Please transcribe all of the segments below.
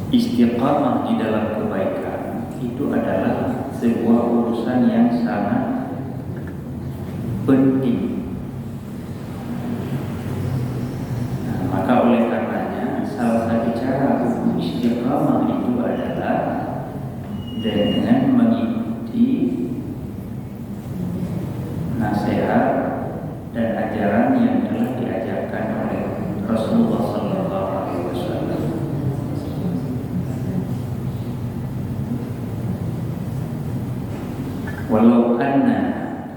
Istiqamah di dalam kebaikan itu adalah sebuah urusan yang sangat penting. Nah, maka oleh karenanya salah satu cara untuk istiqamah itu adalah dengan mengikuti nasihat dan ajaran yang telah diajarkan oleh Rasulullah Sallallahu Alaihi Wasallam.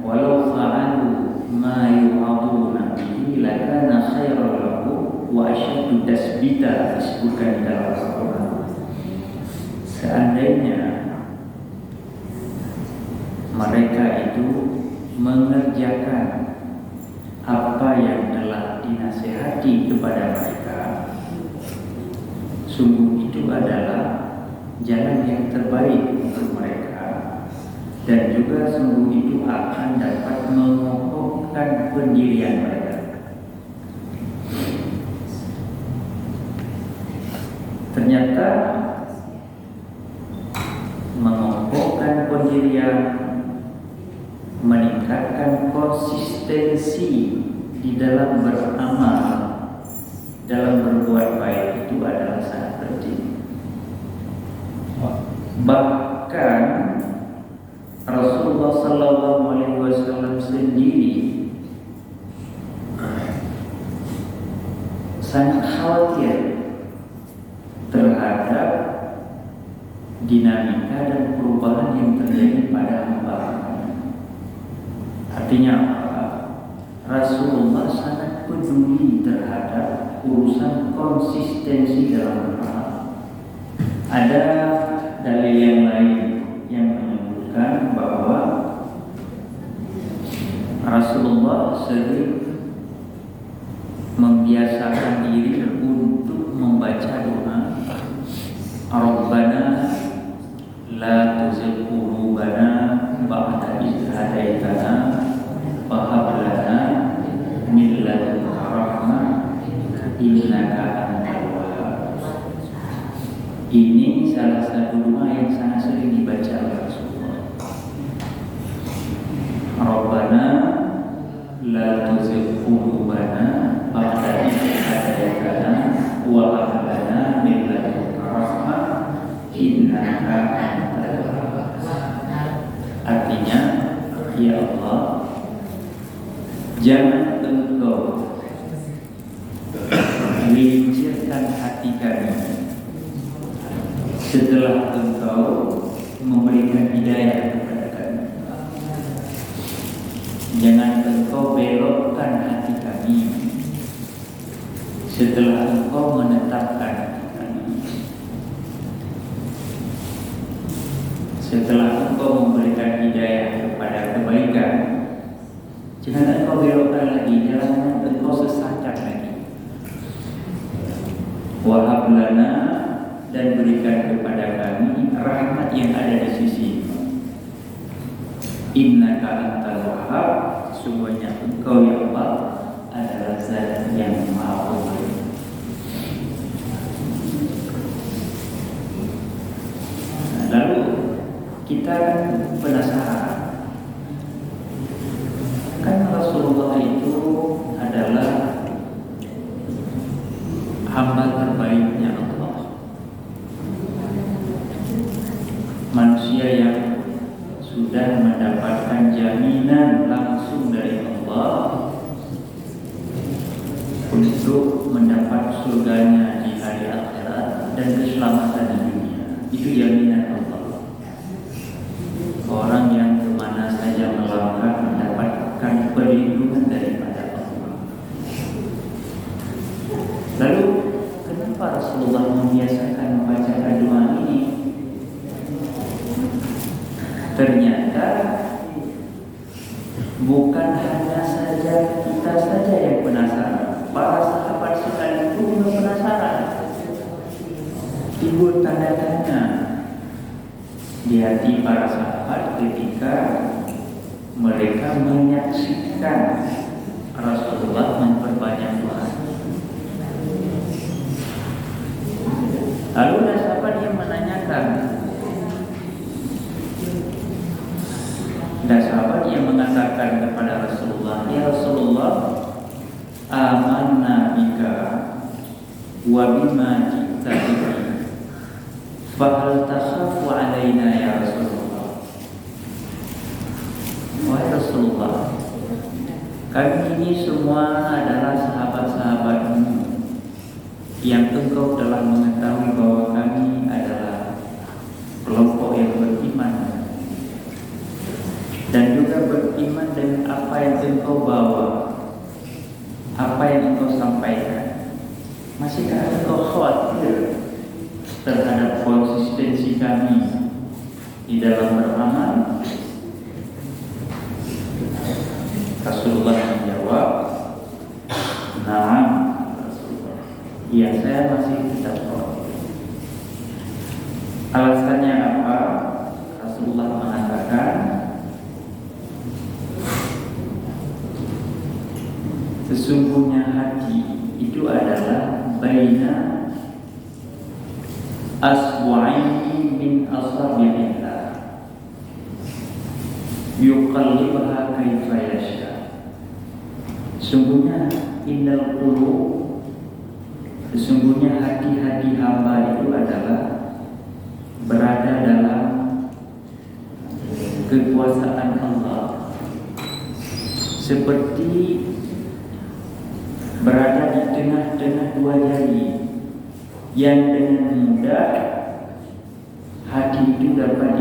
Walau fa'alu ma yu'aduna bihi lakana khairan lahu wa asyaddu tasbita, disebutkan dalam Al-Quran. Seandainya mereka itu mengerjakan apa yang telah dinasihati kepada mereka, sungguh itu adalah jalan yang terbaik untuk mereka, dan juga sungguh itu akan dapat mengokohkan pendirian mereka. Ternyata mengokohkan pendirian, meningkatkan konsistensi di dalam beramal, dalam berbuat baik itu adalah sangat penting. Bahkan Rasulullah Sallallahu Alaihi Wasallam sendiri sangat khawatir terhadap dinamika dan perubahan yang terjadi pada hamba. Artinya apa? Rasulullah sangat peduli terhadap urusan konsistensi dalam beramal. Ada dalil yang lain yang menyebutkan bahwa Rasulullah sering membiasakan diri untuk membaca doa Rabbana la tuzigh qulubana ba'da idh hadaitana wa hab lana min ladunka rahmah innaka antal wahhab. Ini salah satu doa yang sangat sering dibaca oleh Rasulullah. Rabbana la tuzigh qulubana ba'da idh hadaitana wa hab lana min ladunka rahmah innaka antal wahhab. Artinya, ya Allah, jangan Engkau gelincirkan hati kami setelah Engkau memberikan hidayah kepada kami. Jangan Engkau belokkan hati kami setelah Engkau menetapkan hati kami. Setelah Engkau memberikan hidayah kepada kebaikan, jangan Engkau belokkan lagi, jangan Engkau sesatkan lagi. Wahab lana, dan berikan kepada kami rahmat yang ada di sisi. Innaka antal wahhab, sesungguhnya Engkau ya Allah adalah Zat yang Maha Pemberi. Lalu kita penasaran, kan Rasulullah itu adalah hamba terbaiknya Allah, manusia yang sudah mendapatkan jaminan langsung dari Allah untuk mendapat surganya di hari akhirat dan keselamatan di dunia. Itu jaminan Allah. Orang yang kemana saja melangkah mendapatkan perlindungan daripada Allah. Lalu kenapa Rasulullah membiasakan membaca doa ini? Ternyata bukan hanya saja kita saja yang penasaran, para sahabat sekalipun juga penasaran. Timbul tanda tanya di hati para sahabat ketika mereka menyaksikan Rasulullah memperbanyak doa. Lalu ada sahabat wa bima ji'ta bihi fa hal takhafu 'alaina ya Rasulullah. Wahai Rasulullah, kami ini semua adalah sahabat-sahabatmu yang engkau telah mengetahui bahwa kami adalah kelompok yang beriman dan juga beriman dengan apa yang engkau bawa, apa yang engkau sampaikan. Masihkah engkau khawatir terhadap konsistensi kami di dalam beramal? Rasulullah menjawab, "Na'am Rasulullah. Iya, saya masih tetap khawatir." Alasannya apa? Rasulullah mengatakan, sesungguhnya hati itu adalah baina asbu'aini min asabi'illah yuqallibuha kaifa yasha. Sesungguhnya innal qulub, sesungguhnya hati-hati hamba itu adalah berada dalam kekuasaan Allah, seperti berada di tengah-tengah dua jari yang dengan mudah hati itu dapat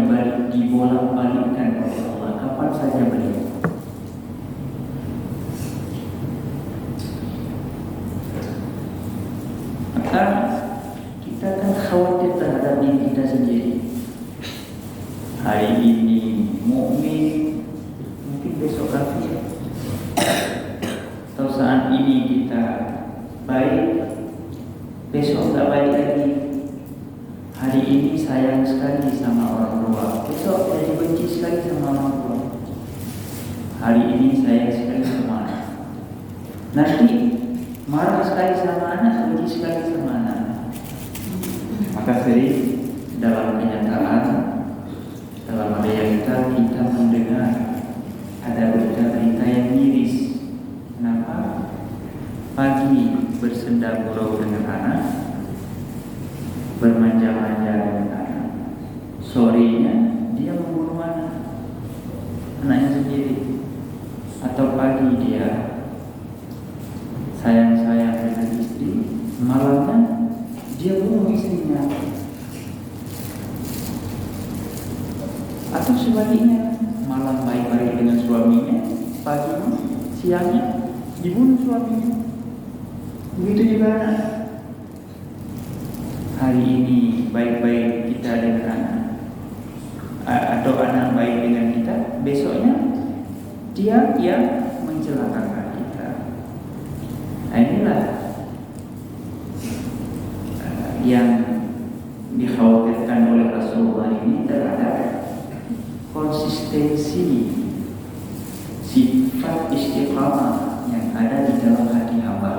dibolak-balikkan oleh Allah kapan saja beliau. Maka kita akan khawatir terhadap diri kita sendiri. Hari ini mukmin, mungkin besok kafir. Atau saat ini kita baik, besok tak baik lagi. Hari ini sayang sekali sama orang tua, besok jadi benci sekali sama orang tua. Hari ini sayang sekali sama anak, nanti marah sekali sama anak, benci sekali sama anak. Maka sering dalam kenyataan, dalam realita kita mendengar ada berita-berita yang miris. Kenapa? Pagi bersenda gurau dengan anak, bermanja-manja dengan anak, sorenya dia membunuh anaknya sendiri. Atau pagi dia sayang-sayang dengan istri, malamnya dia bunuh istrinya. Atau sebaliknya, malam baik-baik dengan suaminya, pagi siangnya dibunuh suaminya. Begitu juga anak. Hari ini baik-baik kita dengan anak, atau anak baik dengan kita, besoknya dia yang mencelakakan kita. Nah, inilah yang dikhawatirkan oleh Rasulullah ini terhadap konsistensi sifat istiqamah yang ada di dalam hati hamba.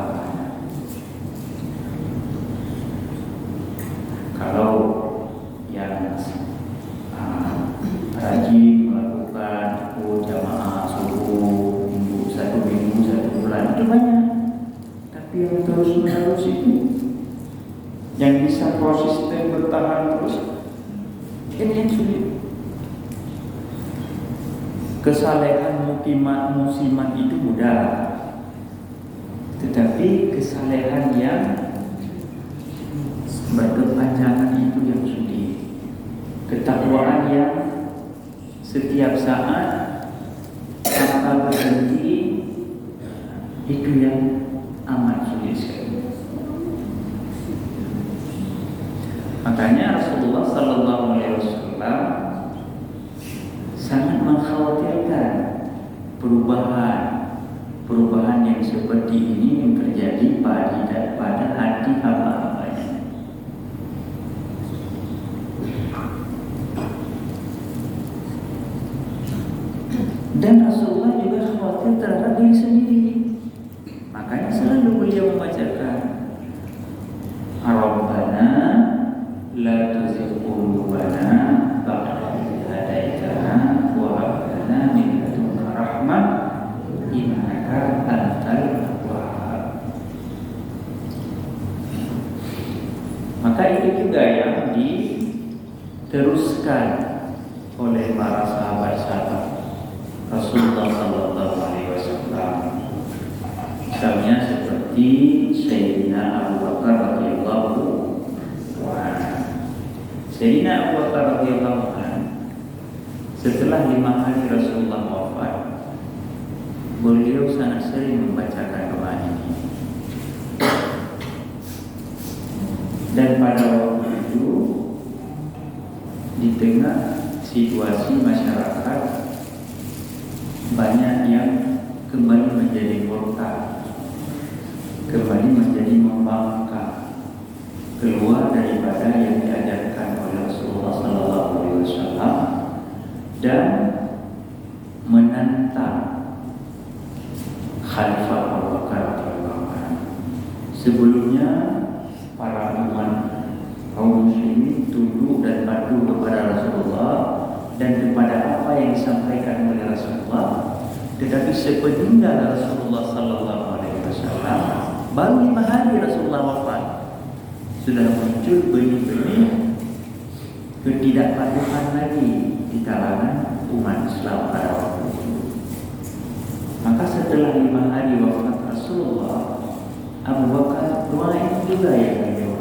Kalau yang rajin melakukan jamaah subuh satu minggu, satu bulan, itu banyak. Tapi yang terus-menerus itu, yang bisa konsisten bertahan terus, ini yang sulit. Kesalehan musiman itu mudah, tetapi kesalehan yang berkepanjangan itu yang sulit. Ketakwaan yang setiap saat tanpa berhenti itu yang amat sulit sekali. Makanya Rasulullah Sallallahu Alaihi Wasallam sangat mengkhawatirkan perubahan yang seperti ini yang terjadi pada hati hamba-hambanya. Dan Rasulullah juga khawatir terhadap diri sendiri. Makanya selalu beliau membacakan, Rabbana la tuzigh qulubana ba'da idh hadaitana wa hab lana min ladunka rahmah innaka antal wahhab. Maka itu juga yang diteruskan oleh para sahabat-sahabat Rasulullah Sallallahu Alaihi Wasallam. Misalnya seperti Sayyidina Abu Bakar radhiyallahu anhu. Sayyidina Abu Bakar radhiyallahu anhu setelah 5 hari Rasulullah wafat, beliau sangat sering membacakan doa ini. Dan pada waktu itu, di tengah situasi masyarakat banyak yang kembali menjadi murtad, kembali menjadi membangkang, keluar daripada yang diajarkan oleh Rasulullah Sallallahu Alaihi Wasallam dan menantang Khalifah Abu Bakar radhiyallahu anhu. Sebelumnya para umat kaum muslimin tunduk dan patuh kepada Rasulullah dan kepada apa yang disampaikan oleh Rasulullah. Tetapi sepeninggal Rasulullah Sallallahu Alaihi Wasallam, baru 5 hari Rasulullah wafat, sudah muncul benih-benih ketidakpatuhan lagi di kalangan umat Islam pada waktu itu. Maka setelah 5 hari wafat Rasulullah, Abu Bakar doa ini juga yang beliau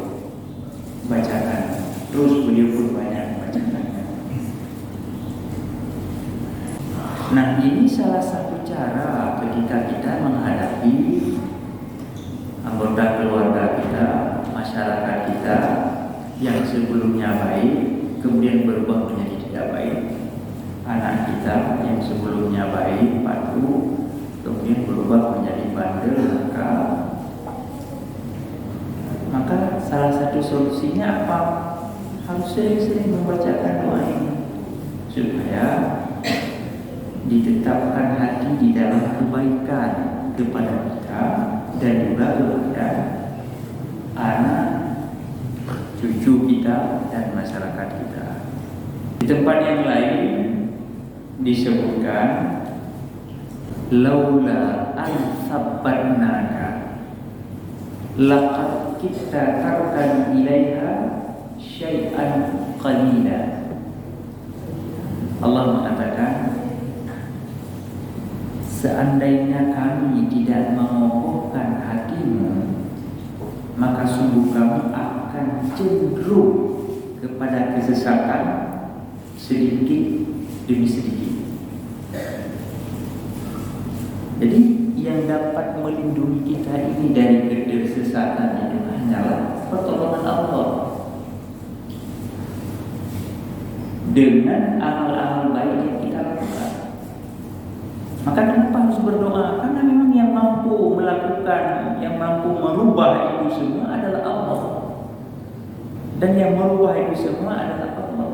bacakan. Terus beliau pun banyak membacakannya. Nah, ini salah satu cara ketika kita menghadapi anggota keluarga kita, masyarakat kita yang sebelumnya baik kemudian berubah menjadi tidak baik, anak kita yang sebelumnya baik patuh kemudian berubah menjadi bandel, maka salah satu solusinya apa? Harus sering-sering membacakan doa ini supaya ditetapkan hati di dalam kebaikan kepada kita dan juga kepada anak, cucu kita dan masyarakat kita. Di tempat yang lain disebutkan laula an sabbarnaka laqad kita tarkan ilaiha syai'an qalila. Allah mengatakan, seandainya kami tidak mengokohkan hatimu, maka sungguh kami akan cenderung kepada kesesatan sedikit demi sedikit. Jadi yang dapat melindungi kita ini dari kesesatan itu hanyalah pertolongan Allah dengan amal-amal baik yang kita lakukan. Maka kenapa harus berdoa? Karena memang yang mampu melakukan, yang mampu merubah itu semua adalah Allah. Dan yang merubah itu semua adalah Allah.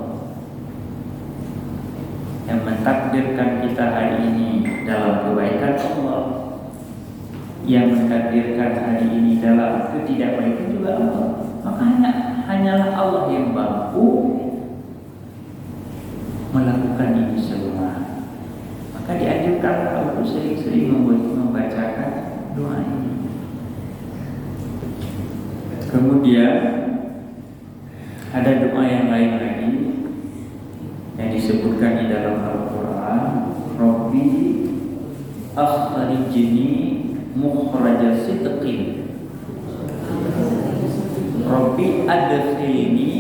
Yang mentakdirkan kita hari ini dalam kebaikan Allah, yang mentakdirkan hari ini dalam ketidakbaikan juga Allah. Maka hanyalah Allah yang mampu melakukan ini semua. Maka dianjurkan untuk sering-sering membacakan doa ini. Kemudian ada doa yang lain lagi yang disebutkan di dalam Al-Quran, Rabbi akhrijni mukhraja sidqin, Rabbi adkhilni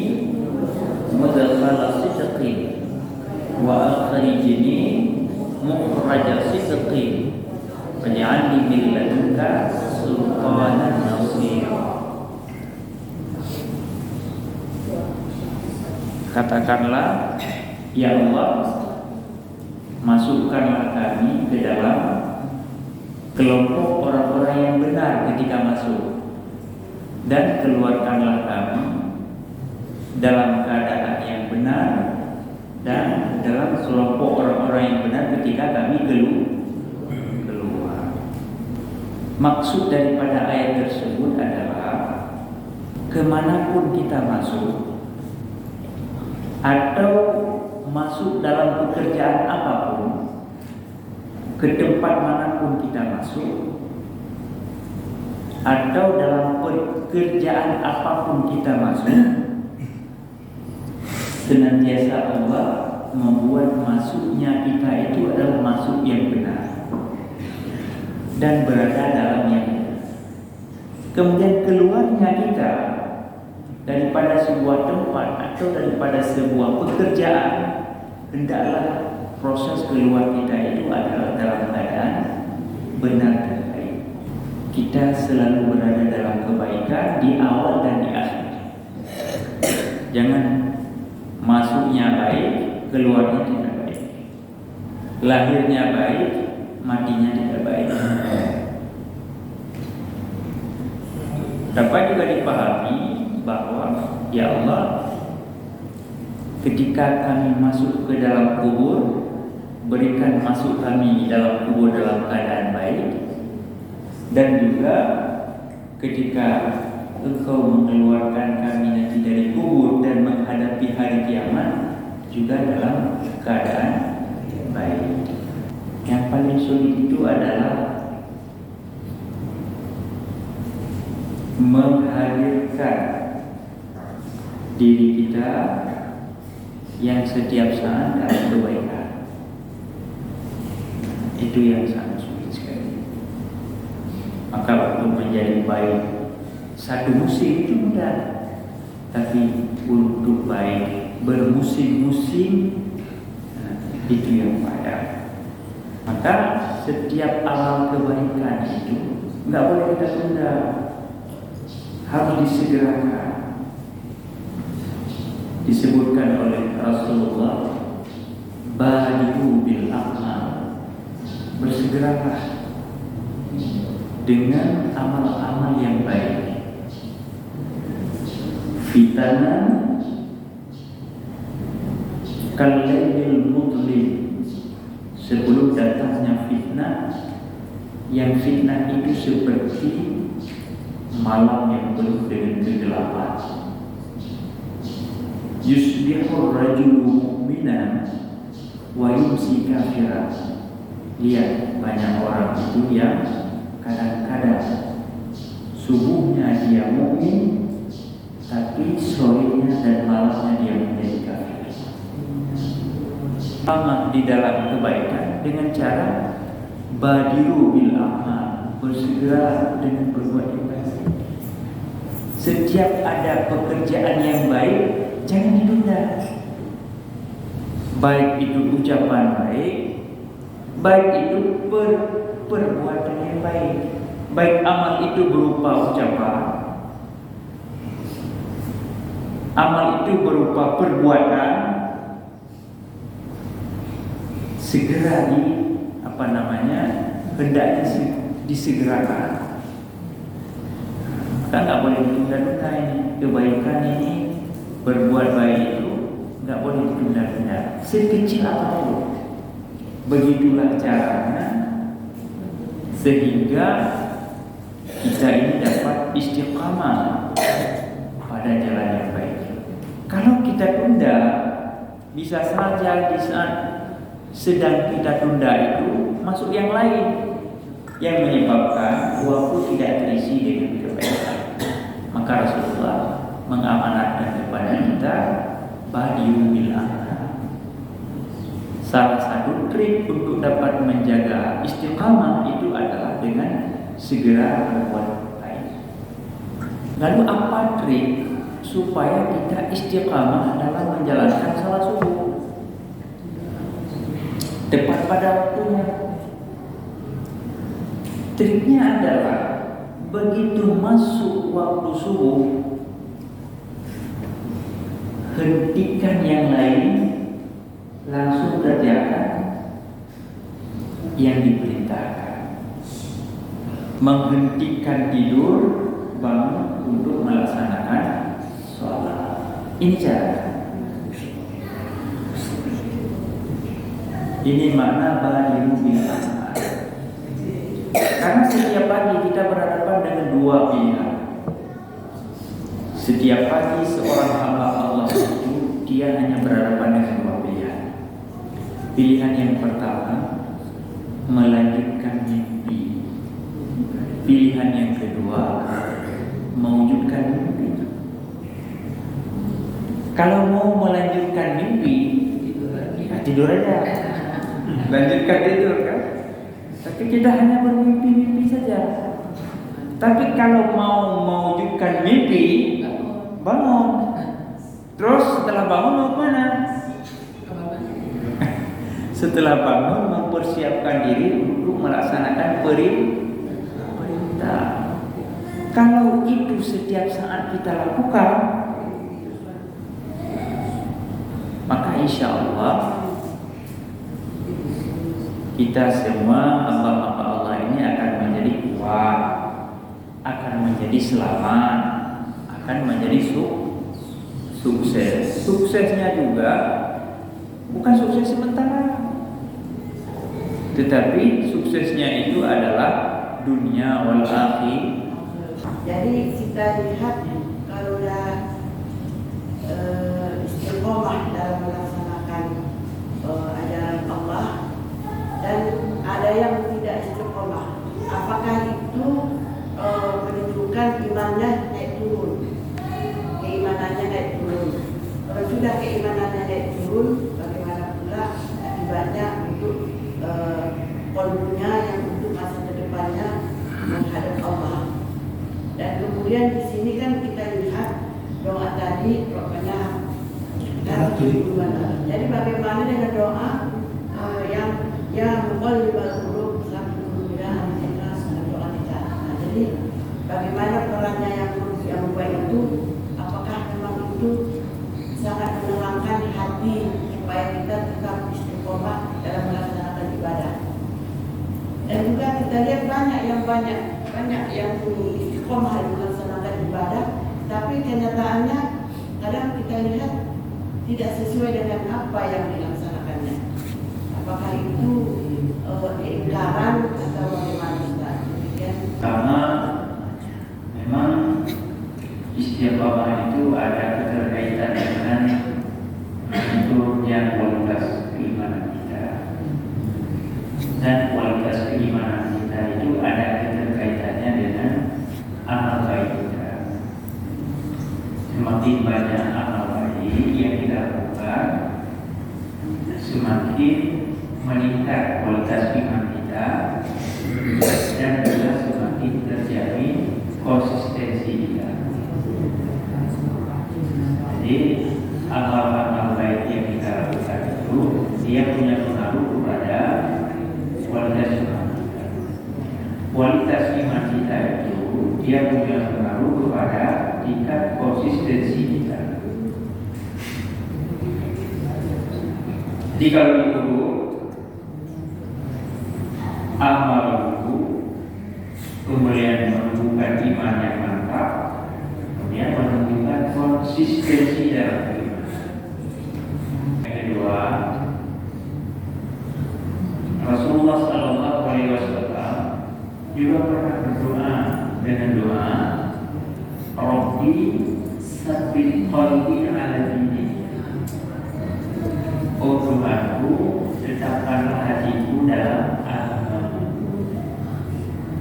mudkhala sidqin, wa akhrijni mukhraja sidqin, waj'alni min ladunka sultanan nasira. Katakanlah, ya Allah, masukkanlah kami ke dalam kelompok orang-orang yang benar ketika masuk, dan keluarkanlah kami dalam keadaan yang benar dan dalam kelompok orang-orang yang benar ketika kami keluar. Maksud daripada ayat tersebut adalah kemanapun kita masuk atau masuk dalam pekerjaan apapun, ke tempat manapun kita masuk, atau dalam pekerjaan apapun kita masuk, senantiasa Allah membuat masuknya kita itu adalah masuk yang benar dan berada dalam yang benar. Kemudian keluarnya kita daripada sebuah tempat atau daripada sebuah pekerjaan, hendaklah proses keluar kita itu adalah dalam keadaan benar dan baik. Kita selalu berada dalam kebaikan di awal dan di akhir. Jangan masuknya baik, keluarnya tidak baik. Lahirnya baik, matinya tidak baik. Dapat juga dipahami bahwa ya Allah, ketika kami masuk ke dalam kubur, berikan masuk kami dalam kubur dalam keadaan baik, dan juga ketika Engkau mengeluarkan kami nanti dari kubur dan menghadapi hari kiamat juga dalam keadaan baik. Yang paling sulit itu adalah menghadirkan diri kita yang setiap saat dalam kebaikan. Itu yang sangat sulit sekali. Maka untuk menjadi baik satu musim itu mudah, tapi untuk baik bermusim-musim itu yang payah. Maka setiap amal kebaikan itu nggak boleh kita tunda, harus disegerakan. Disebutkan oleh Rasulullah, badiru bil a'mal, bersegeralah dengan amal-amal yang baik. Fitanan kalailil mudlim, sebelum datangnya fitnah, yang fitnah itu seperti malam yang penuh dengan kegelapan. Yusbihur rajulu mu'minan wa yumsi kafiran. Lihat banyak orang itu yang kadang-kadang subuhnya dia mukmin, tapi sorenya dan malamnya dia menjadi kafir. Semangat di dalam kebaikan dengan cara badiru bil amal, bersegera dengan berbuat yang baik. Setiap ada pekerjaan yang baik, jangan ditunda. Baik itu ucapan baik, baik itu perbuatan yang baik. Baik amal itu berupa ucapan, amal itu berupa perbuatan, segera hendaknya disegerakan. Kita nggak boleh ditunda-tunda ini. Kebaikan ini, berbuat baik itu nggak boleh ditunda-tunda, sekecil apapun. Begitulah caranya sehingga kita ini dapat istiqamah pada jalan yang baik. Kalau kita tunda, bisa saja di saat sedang kita tunda itu masuk yang lain yang menyebabkan waktu tidak terisi dengan kebaikan. Maka Rasulullah mengamanatkan kepada kita badiru bil amal. Salah satu trik untuk dapat menjaga istiqamah itu adalah dengan segera berbuat baik. Lalu apa trik supaya kita istiqamah dalam menjalankan salat subuh tepat pada waktunya? Triknya adalah begitu masuk waktu subuh, hentikan yang lain, langsung kerjakan yang diperintahkan. Menghentikan tidur, bangun untuk melaksanakan sholat. Ini cara. Ini makna badiru bil amal. Karena setiap pagi kita berhadapan dengan dua pilihan. Setiap pagi seorang hamba Allah itu dia hanya berhadapan dengan dua pilihan. Pilihan yang pertama, melanjutkan mimpi. Pilihan yang yang kedua, mewujudkan mimpi. Kalau mau melanjutkan mimpi, tidur aja. Lanjutkan tidur kan. Tapi kita hanya bermimpi-mimpi saja. Tapi kalau mau mewujudkan mimpi, bangun. Terus setelah bangun mau kemana? Setelah bangun mempersiapkan diri untuk melaksanakan perintah. Kalau itu setiap saat kita lakukan, maka insya Allah kita semua hamba-hamba Allah ini akan menjadi kuat, akan menjadi selamat, akan menjadi sukses. Suksesnya juga bukan sukses sementara, tetapi suksesnya itu adalah dunia wal akhirah. Jadi kita lihat kalau dah istiqomah dalam melaksanakan ajaran Allah dan ada yang tidak istiqomah, apakah itu menunjukkan imannya naik turun, keimanannya naik turun? Kalau sudah keimanannya naik turun, bagaimana pula akibatnya untuk kolbunya yang untuk masa kedepannya menghadap Allah? Dan kemudian di sini kan kita lihat doa tadi rokoknya jadi bagaimana dengan doa yang muqallibal qulub sabila ikhlas doa kita. Nah, jadi bagaimana perannya yang baik itu? Apakah memang itu sangat menenangkan hati supaya kita tetap istiqomah dalam melaksanakan ibadah? Dan juga kita lihat banyak yang istiqomah dalam melaksanakan ibadah, tapi kenyataannya kadang kita lihat tidak sesuai dengan apa yang dilaksanakannya. Apakah itu keingkaran atau bagaimana? Karena memang istiqomah itu ada keterkaitan dengan menurunnya kualitas keimanan kita, dan kualitas keimanan kita itu ada keterkaitannya dengan amal baik kita. Semakin banyak amal baik yang kita lakukan, semakin meningkat kualitas iman kita, dan juga semakin terjamin konsistensi kita. Jadi amal-amal baik yang kita lakukan itu dia punya pengaruh kepada kualitas iman kita. Kualitas iman kita itu dia punya pengaruh kepada tingkat konsistensi kita. Jadi kalau diukur amal itu kemudian menunjukkan iman yang mantap, kemudian menunjukkan konsistensi dalam iman. Yang kedua, Rasulullah SAW juga pernah berdoa dengan doa Rabbi sabbit qalbi ala dinik. Oh Tuhanku, tetapkanlah hatiku dalam agama.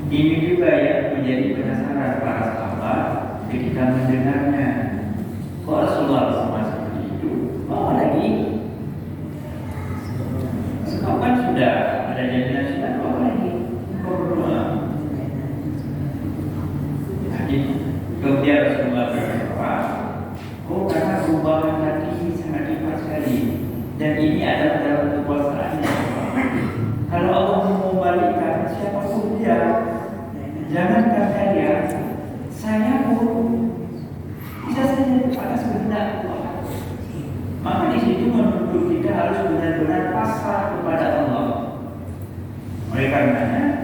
Ini juga yang menjadi penasaran para sahabat ketika mendengarnya. Kok Rasulullah sama seperti itu? Oh lagi, kapan sudah ada jaminan sudah? Oh lagi, kau berdoa. Jadi kemudian Rasulullah berdoa, oh karena perubahan hati sangat cepat sekali. Dan ini adalah dalam kekuasaannya. Kalau Allah mau membalikkan siapapun dia, jangankan kalian, saya pun bisa saja atas kehendak Allah. Maka di situ menurut kita harus benar-benar pasrah kepada Allah. Oleh karenanya